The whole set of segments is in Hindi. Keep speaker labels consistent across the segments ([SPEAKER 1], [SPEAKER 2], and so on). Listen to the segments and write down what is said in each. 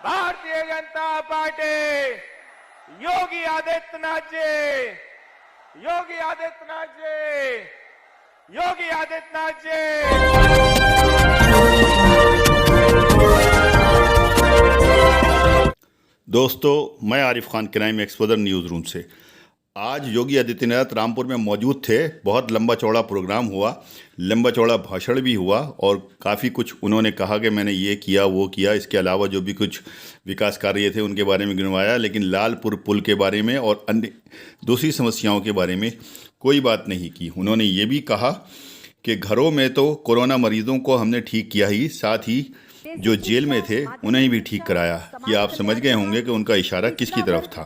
[SPEAKER 1] भारतीय जनता पार्टी योगी आदित्यनाथ जी, योगी आदित्यनाथ जी, योगी आदित्यनाथ जी।
[SPEAKER 2] दोस्तों, मैं Arif Khan crime exposure news room से। आज योगी आदित्यनाथ रामपुर में मौजूद थे। बहुत लंबा चौड़ा प्रोग्राम हुआ, लंबा चौड़ा भाषण भी हुआ और काफ़ी कुछ उन्होंने कहा कि मैंने ये किया वो किया। इसके अलावा जो भी कुछ विकास कार्य थे उनके बारे में गिनवाया, लेकिन लालपुर पुल के बारे में और अन्य दूसरी समस्याओं के बारे में कोई बात नहीं की। उन्होंने ये भी कहा कि घरों में तो कोरोना मरीजों को हमने ठीक किया ही, साथ ही जो जेल में थे उन्हें भी ठीक कराया। ये आप समझ गए होंगे कि उनका इशारा किसकी तरफ था।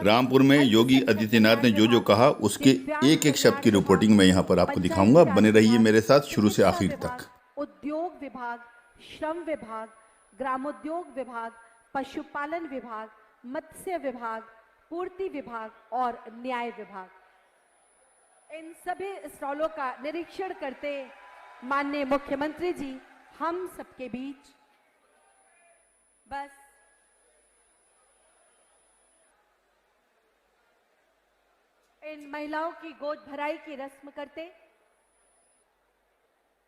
[SPEAKER 2] रामपुर में योगी आदित्यनाथ ने जो जो कहा उसके एक एक शब्द की रिपोर्टिंग मैं यहाँ पर आपको दिखाऊंगा। बने रहिए मेरे साथ शुरू से आखिर तक।
[SPEAKER 3] उद्योग विभाग, श्रम विभाग, ग्रामोद्योग विभाग, पशुपालन विभाग, मत्स्य विभाग, पूर्ति विभाग और न्याय विभाग, इन सभी स्टॉलों का निरीक्षण करते माननीय मुख्यमंत्री जी हम सबके बीच बस इन महिलाओं की गोद भराई की रस्म करते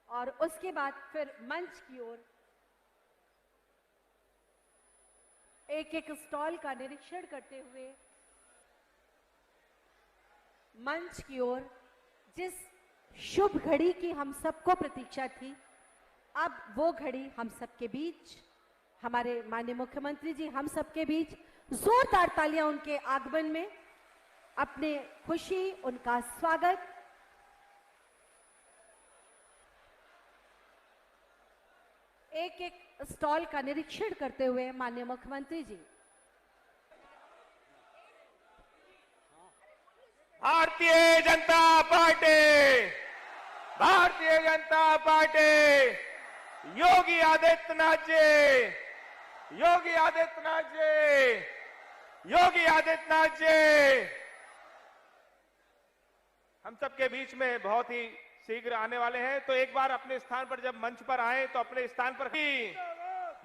[SPEAKER 3] और उसके बाद फिर मंच की ओर एक एक स्टॉल का निरीक्षण करते हुए मंच की ओर जिस शुभ घड़ी की हम सबको प्रतीक्षा थी, अब वो घड़ी हम सबके बीच, हमारे माननीय मुख्यमंत्री जी हम सबके बीच, जोरदार तालियां उनके आगमन में, अपने खुशी, उनका स्वागत। एक एक स्टॉल का निरीक्षण करते हुए माननीय मुख्यमंत्री जी।
[SPEAKER 1] भारतीय जनता पार्टी, भारतीय जनता पार्टी, योगी आदित्यनाथ जी, योगी आदित्यनाथ जी, योगी आदित्यनाथ जी हम सबके बीच में बहुत ही शीघ्र आने वाले हैं। तो एक बार अपने स्थान पर जब मंच पर आए तो अपने स्थान पर ही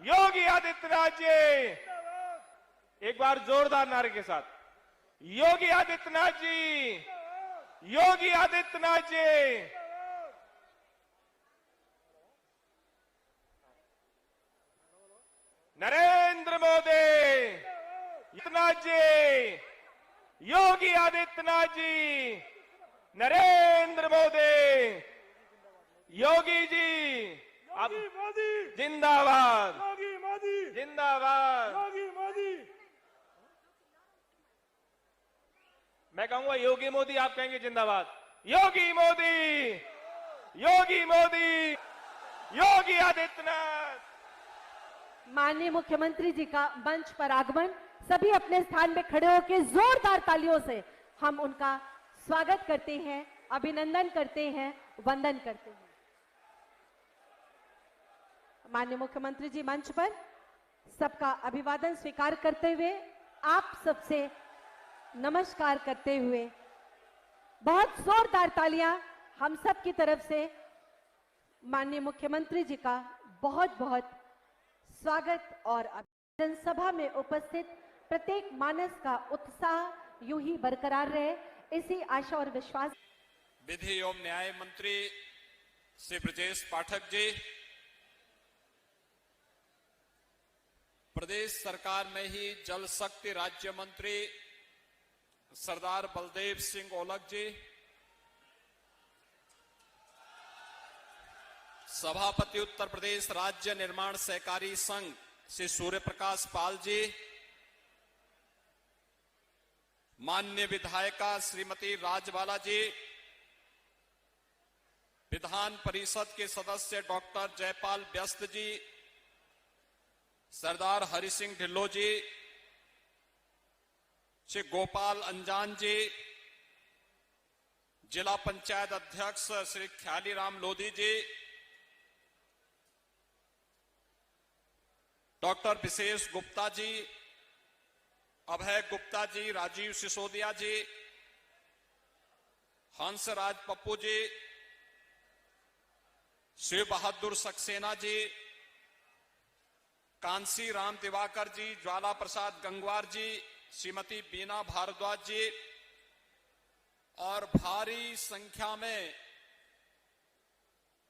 [SPEAKER 1] योगी आदित्यनाथ जी, एक बार जोरदार नारे के साथ, योगी आदित्यनाथ जी, योगी आदित्यनाथ जी। नरेंद्र मोदी, आदित्यनाथ जी, योगी आदित्यनाथ जी, नरेंद्र मोदी, योगी जी, योगी मोदी जिंदाबाद, योगी मोदी जिंदाबाद, योगी मोदी। मैं कहूंगा योगी मोदी, आप कहेंगे जिंदाबाद। योगी मोदी, योगी मोदी, योगी आदित्यनाथ।
[SPEAKER 3] माननीय मुख्यमंत्री जी का मंच पर आगमन, सभी अपने स्थान में खड़े होकर जोरदार तालियों से हम उनका स्वागत करते हैं, अभिनंदन करते हैं, वंदन करते हैं। माननीय मुख्यमंत्री जी मंच पर सबका अभिवादन स्वीकार करते हुए, आप सबसे नमस्कार करते हुए बहुत जोरदार तालियां हम सब की तरफ से माननीय मुख्यमंत्री जी का बहुत बहुत स्वागत और अभिनंदन। सभा में उपस्थित प्रत्येक मानस का उत्साह यूं ही बरकरार रहे, इसी आशा और विश्वास।
[SPEAKER 4] विधि एवं न्याय मंत्री श्री ब्रजेश पाठक जी, प्रदेश सरकार में ही जल शक्ति राज्य मंत्री सरदार बलदेव सिंह ओलख जी, सभापति उत्तर प्रदेश राज्य निर्माण सहकारी संघ श्री सूर्य प्रकाश पाल जी, माननीय विधायिका श्रीमती राजबाला जी, विधान परिषद के सदस्य डॉक्टर जयपाल व्यस्त जी, सरदार हरि सिंह ढिल्लो जी, श्री गोपाल अंजान जी, जिला पंचायत अध्यक्ष श्री ख्यालीराम लोधी जी, डॉक्टर विशेष गुप्ता जी, अभय गुप्ता जी, राजीव सिसोदिया जी, हंसराज पप्पू जी, शिव बहादुर सक्सेना जी, कांसी राम दिवाकर जी, ज्वाला प्रसाद गंगवार जी, श्रीमती बीना भारद्वाज जी और भारी संख्या में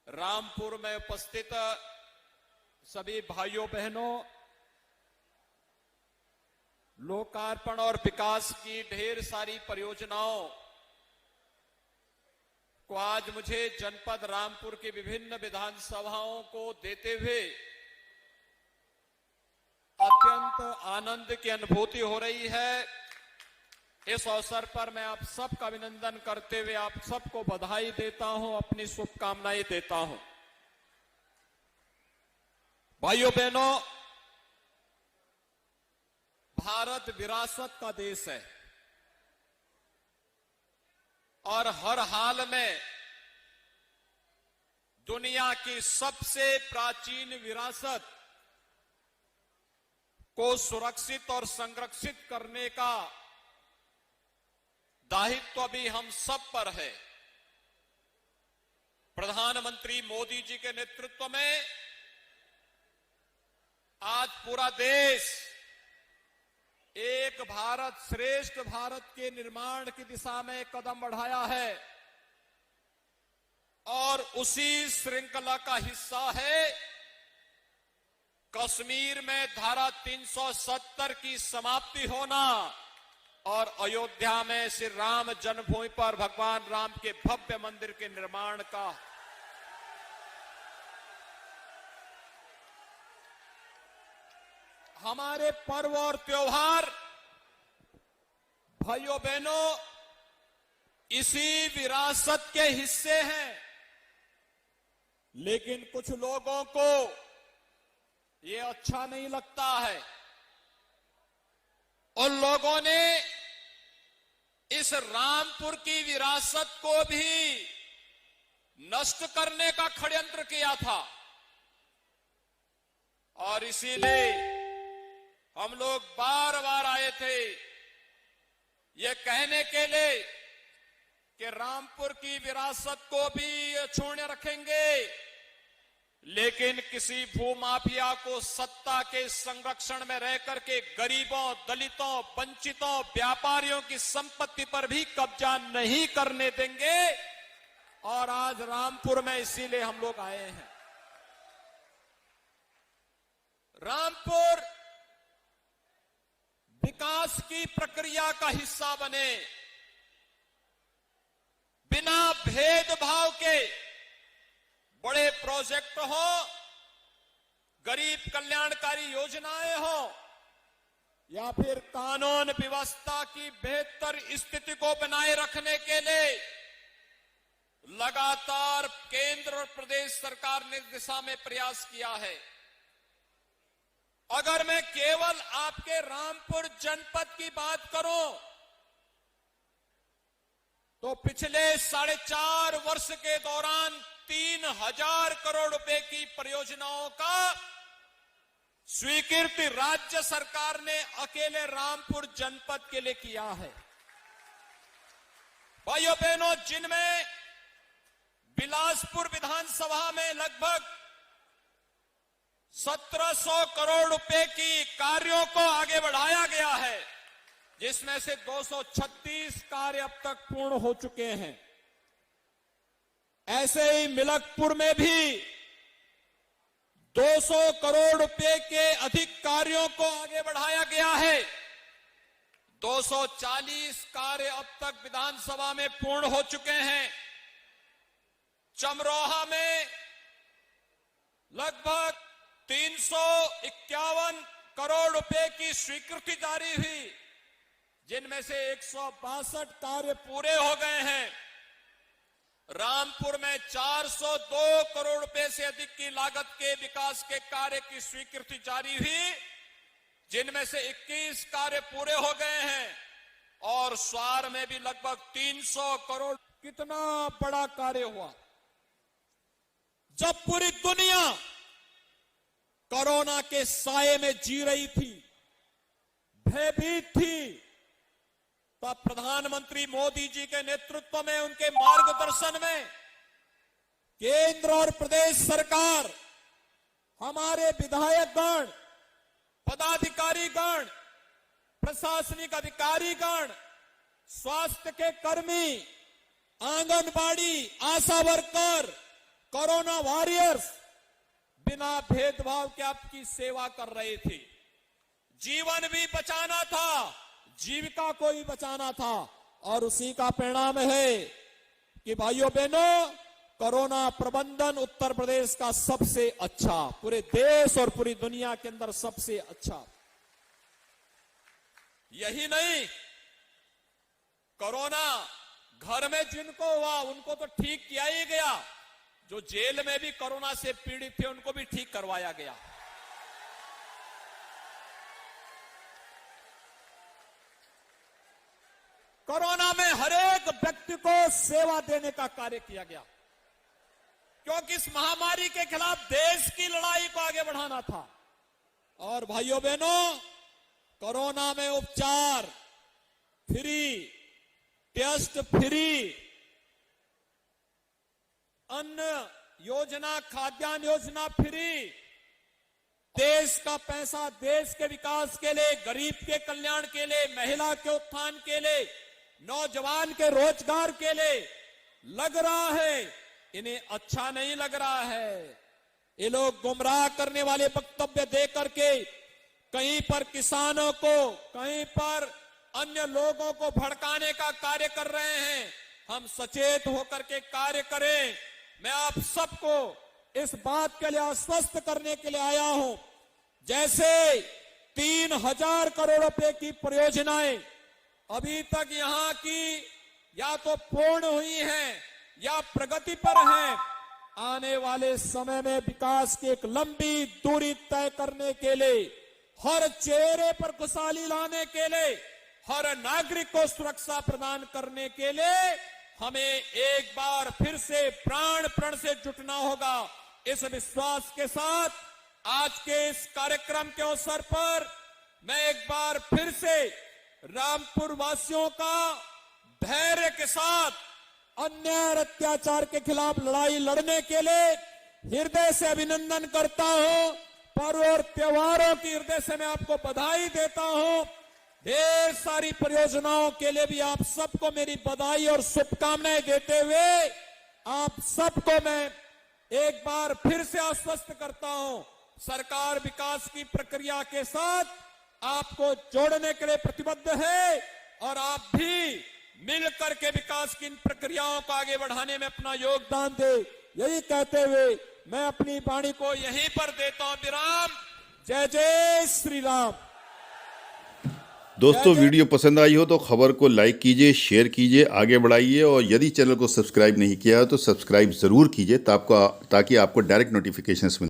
[SPEAKER 4] रामपुर में उपस्थित सभी भाइयों बहनों, लोकार्पण और विकास की ढेर सारी परियोजनाओं को आज मुझे जनपद रामपुर की विभिन्न विधानसभाओं को देते हुए अत्यंत आनंद की अनुभूति हो रही है। इस अवसर पर मैं आप सबका अभिनंदन करते हुए आप सबको बधाई देता हूं, अपनी शुभकामनाएं देता हूं। भाइयों बहनों, भारत विरासत का देश है और हर हाल में दुनिया की सबसे प्राचीन विरासत को सुरक्षित और संरक्षित करने का दायित्व भी हम सब पर है। प्रधानमंत्री मोदी जी के नेतृत्व में आज पूरा देश एक भारत श्रेष्ठ भारत के निर्माण की दिशा में कदम बढ़ाया है और उसी श्रृंखला का हिस्सा है कश्मीर में धारा 370 की समाप्ति होना और अयोध्या में श्री राम जन्मभूमि पर भगवान राम के भव्य मंदिर के निर्माण का। हमारे पर्व और त्योहार भाइयों बहनों इसी विरासत के हिस्से हैं, लेकिन कुछ लोगों को ये अच्छा नहीं लगता है। उन लोगों ने इस रामपुर की विरासत को भी नष्ट करने का षड्यंत्र किया था और इसीलिए हम लोग बार बार आए थे ये कहने के लिए कि रामपुर की विरासत को भी अक्षुण्ण रखेंगे, लेकिन किसी भूमाफिया को सत्ता के संरक्षण में रह करके गरीबों, दलितों, वंचितों, व्यापारियों की संपत्ति पर भी कब्जा नहीं करने देंगे। और आज रामपुर में इसीलिए हम लोग आए हैं। रामपुर विकास की प्रक्रिया का हिस्सा बने, बिना भेदभाव के बड़े प्रोजेक्ट हो, गरीब कल्याणकारी योजनाएं हो या फिर कानून व्यवस्था की बेहतर स्थिति को बनाए रखने के लिए लगातार केंद्र और प्रदेश सरकार ने इस दिशा में प्रयास किया है। अगर मैं केवल आपके रामपुर जनपद की बात करूं तो पिछले 4.5 वर्ष के दौरान 3000 करोड़ रुपए की परियोजनाओं का स्वीकृति राज्य सरकार ने अकेले रामपुर जनपद के लिए किया है। भाइयों बहनों, जिनमें बिलासपुर विधानसभा में लगभग 1700 करोड़ रुपए की कार्यों को आगे बढ़ाया गया है, जिसमें से 236 कार्य अब तक पूर्ण हो चुके हैं। ऐसे ही मिलकपुर में भी 200 करोड़ रुपए के अधिक कार्यों को आगे बढ़ाया गया है। 240 कार्य अब तक विधानसभा में पूर्ण हो चुके हैं। चमरोहा में लगभग 351 करोड़ रुपए की स्वीकृति जारी हुई, जिनमें से 162 कार्य पूरे हो गए हैं। रामपुर में 402 करोड़ रुपए से अधिक की लागत के विकास के कार्य की स्वीकृति जारी हुई, जिनमें से 21 कार्य पूरे हो गए हैं। और स्वार में भी लगभग 300 करोड़। कितना बड़ा कार्य हुआ। जब पूरी दुनिया कोरोना के साये में जी रही थी, भयभीत थी, तब प्रधानमंत्री मोदी जी के नेतृत्व में, उनके मार्गदर्शन में केंद्र और प्रदेश सरकार, हमारे विधायकगण पदाधिकारीगण, प्रशासनिक अधिकारीगण, स्वास्थ्य के कर्मी, आंगनबाड़ी, आशा वर्कर, कोरोना वॉरियर्स बिना भेदभाव के आपकी सेवा कर रहे थे। जीवन भी बचाना था, जीविका को भी बचाना था, और उसी का परिणाम है कि भाइयों बहनों, कोरोना प्रबंधन उत्तर प्रदेश का सबसे अच्छा, पूरे देश और पूरी दुनिया के अंदर सबसे अच्छा। यही नहीं, कोरोना घर में जिनको हुआ उनको तो ठीक किया ही गया, जो जेल में भी कोरोना से पीड़ित थे उनको भी ठीक करवाया गया। कोरोना में हर एक व्यक्ति को सेवा देने का कार्य किया गया, क्योंकि इस महामारी के खिलाफ देश की लड़ाई को आगे बढ़ाना था। और भाइयों बहनों, कोरोना में उपचार फ्री, टेस्ट फ्री, अन्न योजना, खाद्यान्न योजना फ्री, देश का पैसा देश के विकास के लिए, गरीब के कल्याण के लिए, महिला के उत्थान के लिए, नौजवान के रोजगार के लिए लग रहा है। इन्हें अच्छा नहीं लग रहा है। ये लोग गुमराह करने वाले वक्तव्य दे करके कहीं पर किसानों को, कहीं पर अन्य लोगों को भड़काने का कार्य कर रहे हैं। हम सचेत होकर के कार्य करें। मैं आप सबको इस बात के लिए आश्वस्त करने के लिए आया हूं, जैसे 3000 करोड़ रुपए की परियोजनाएं अभी तक यहां की या तो पूर्ण हुई हैं या प्रगति पर हैं। आने वाले समय में विकास की एक लंबी दूरी तय करने के लिए, हर चेहरे पर खुशहाली लाने के लिए, हर नागरिक को सुरक्षा प्रदान करने के लिए हमें एक बार फिर से प्राण प्रण से जुटना होगा। इस विश्वास के साथ आज के इस कार्यक्रम के अवसर पर मैं एक बार फिर से रामपुर वासियों का धैर्य के साथ अन्याय और अत्याचार के खिलाफ लड़ाई लड़ने के लिए हृदय से अभिनंदन करता हूं। पर्व और त्योहारों की हृदय से मैं आपको बधाई देता हूं। ढेर सारी परियोजनाओं के लिए भी आप सबको मेरी बधाई और शुभकामनाएं देते हुए आप सबको मैं एक बार फिर से आश्वस्त करता हूं, सरकार विकास की प्रक्रिया के साथ आपको जोड़ने के लिए प्रतिबद्ध है और आप भी मिलकर के विकास की इन प्रक्रियाओं को आगे बढ़ाने में अपना योगदान दे। यही कहते हुए मैं अपनी वाणी को यहीं पर देता हूं विराम। जय जय श्री राम।
[SPEAKER 2] दोस्तों, वीडियो पसंद आई हो तो खबर को लाइक कीजिए, शेयर कीजिए, आगे बढ़ाइए, और यदि चैनल को सब्सक्राइब नहीं किया है तो सब्सक्राइब ज़रूर कीजिए ताकि आपको डायरेक्ट नोटिफिकेशंस मिलें।